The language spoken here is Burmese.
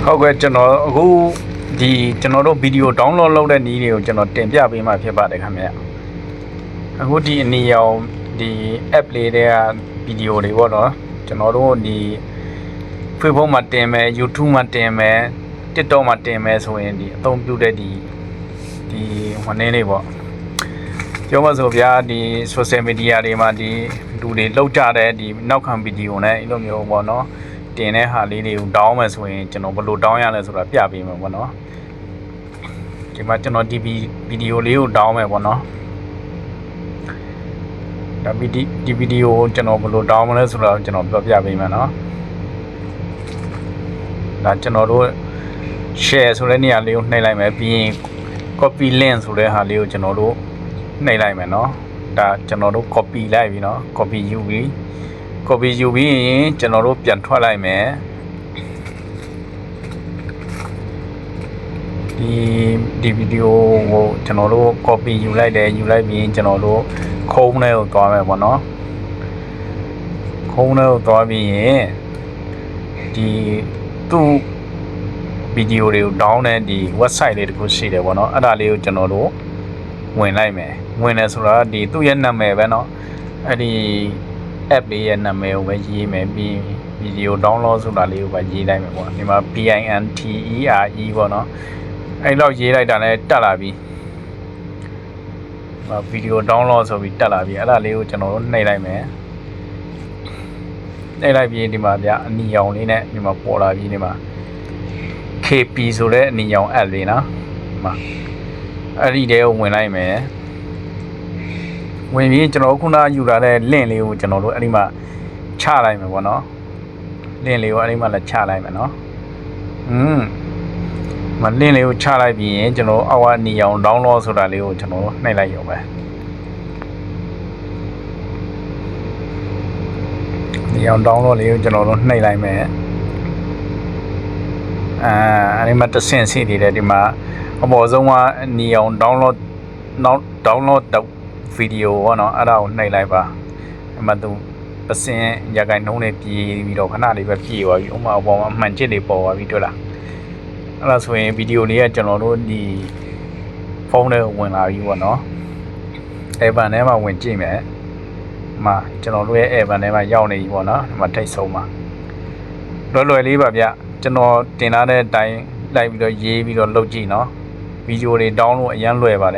ဟုတ်ကဲ့ကျွန်တော်အခုဒီကျွန်တော်တို့ဗီဒီယို download လုပ်တဲ့နည်းတွေကိုကျွန်တော်တင်ပြပေးမှဖြစ်ပါတယ်ခင်ဗျာအခုဒီအနီရောင်ဒီ app လေးတွေကဗီဒီယိုတွေပေါ့နော်ကျွန်တော်တို့ဒီ Facebook မှာတင်မယ် YouTube မှာတင်မယ် TikTok မှာတင်မယ်ဆိုရင်ဒီအသုံးပြုတဲ့ဒီဝန်ထမ်းတွေပေါ့ပြောမှဆိုဗျာဒီ social media တွေမှာဒီလူတွေလောက်ကြတဲ့ဒီနောက်ခံဗီဒီယိုနဲ့အဲ့လိုမျိုးပေါ့နော်တင်တဲ့ဟာလေးတွေကိုတောင်းမယ်ဆိုရင်ကျွန်တော်ဘယ်လိုတောင်းရလဲဆိုတာပြပေးမယ်ပေါ့နော်ဒီမှာကျွန်တော်ဒီဗီဒီယိုလေးကိုတောင်းမယ်ပေါ့နော်ဒါဒီဗီဒီယိုကိုကျွန်တော်ဘယ်လိုတောင်းမလဲဆိုတော့ကျွန်တော်ပြောပြပေးမယ်နော်ဒါကျွန်တော်တို့ share ဆိုတဲ့နေရာလေးကိုနှိပ်လိုက်မယ်ပြီးရင် copy link ဆိုတဲ့ဟာလေးကိုကျွန်တော်တို့နှိပ်လိုက်မယ်နော်ဒါကျွန်တော်တို့ copy လိုက်ပြီနော် copy ယူပြီးရင်ကျွန်တော်တို့ပြန်ထွက်လိုက်မယ်ဒီဗီဒီယိုကိုကျွန်တော်တို့ copy ယူလိုက်တယ်ယူလိုက်ပြီးရင်ကျွန်တော်တို့ခုံးထဲကိုသွားမယ်ပေါ့နော်ခုံးထဲကိုသွားပြီးရင်ဒီသူ့ဗီဒီယိုတွေကို down တဲ့ဒီ website လေးတခုရှိတယ်ပေါ့နော်အဲ့ဒါလေးကိုကျွန်တော်တို့ဝင်လိုက်မယ်ဝင်တယ်ဆိုတာဒီသူ့ရဲ့နာမည်ပဲเนาะအဲ့ဒီ app လေးရဲ့နာမည်ကိုပဲရေးမယ်ပြီးဗီဒီယို download ဆိုတာလေးကိုပဲရေးလိုက်မယ်ပေါ့ဒီမှာ PINTERE ပေါ့เนาะအဲ့တော့ရေးလိုက်တာနဲ့တက်လာပြီဗီဒီယို download ဆိုပြီးတက်လာပြီအဲ့ဒါလေးကိုကျွန်တော်တို့နှိပ်လိုက်မယ်နှိပ်လိုက်ပြီးဒီမှာဗျအနီရောင်လေးနဲ့ဒီမှာပေါ်လာပြီးဒီမှာ KP ဆိုတဲ့အနီရောင် app လေးနော်ဒီမှာအဲ့ဒီတဲကိုဝင်လိုက်မယ်ဝင်ပြီးကျွန်တော်ခုနယူလာတဲ့ link လေးကိုကျွန်တော်တို့အဲ့ဒီမှာချလိုက်မယ်ပေါ့နော် link လေးကိုအဲ့ဒီမှာလည်းချလိုက်မယ်နော်မ link လေးကိုချလိုက်ပြီးရင်ကျွန်တော်အောက်ကနေအောင် download ဆိုတာလေးကိုကျွန်တော်တို့နှိပ်လိုက်ရုံပဲဒီအောင် download လေးကိုကျွန်တော်တို့နှိပ်လိုက်မယ်အဲ့ဒီမှာတစ်ဆင့်စီတည်တယ်ဒီမှာအပေါ်ဆုံးကအနီအောင် download တဲ့ဗီဒီယိုပေါ့နော်အဲ့ဒါကိုနှိပ်လိုက်ပါအဲ့မှာသူအစင်ရခိုင်နှုံးနဲ့ပြေးပြီးတော့ခဏလေးပဲပြေးသွားပြီဥမာအပေါ်မှာအမှန်ချစ်တွေပေါ်သွားပြီတွေ့လားအဲ့ဒါဆိုရင်ဗီဒီယိုလေးကကျွန်တော်တို့ဒီဖုန်းထဲဝင်လာပြီပေါ့နော် Evan ထဲမှာဝင်ကြည့်မယ်မှာကျွန်တော်တို့ရဲ့ Evan ထဲမှာရောက်နေပြီပေါ့နော်ဒီမှာထိတ်ဆုံးမှာလွယ်လေးပါဗျကျွန်တော်တင်ထားတဲ့အတိုင်းလိုက်ပြီးတော့ရေးပြီးတော့လုပ်ကြည့်နော်ဗီဒီယိုတွေ download အရင်လွယ်ပါတယ်